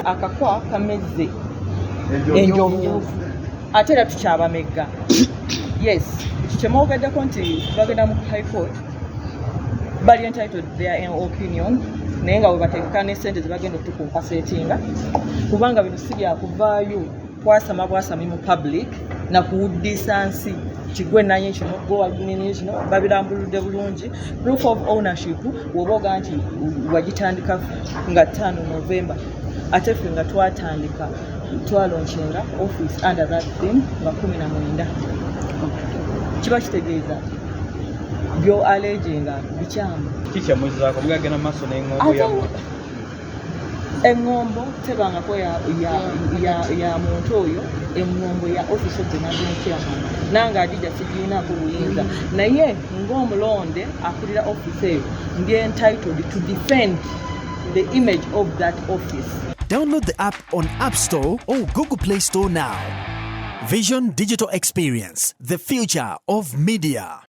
Akakwa kamezze enjovu ate era tukyabamegga. Yes, kyemwogeddeko nti bagenda mu high court bali entitled their opinion naye nga bwe bategeka n'essente zebagenda okutukumpasetinga kubanga bino si byakuvaayo kwasama bwasami mu public na kuwuddisa nsi kigwe nanye kino gwowaginini kino babirambuludde bulungi. Proof of ownership woba oga nti wagitandika nga 5 November ate ffe nga twatandika twalonchinga office under that theme nga 19 kiba kitegeeza byo alleginga bikyamu kikyamuzaako mugagenda maaso n'engombo ya engombo tebangako ya muntu oyo engombo ya office of the national chairman nanga adija sigiinaako buyinza naye ng'omulonde akulira office eyo ndi entitled to defend the image of that office. Download the app on App Store or Google Play Store now. Vision Digital Experience, the future of media.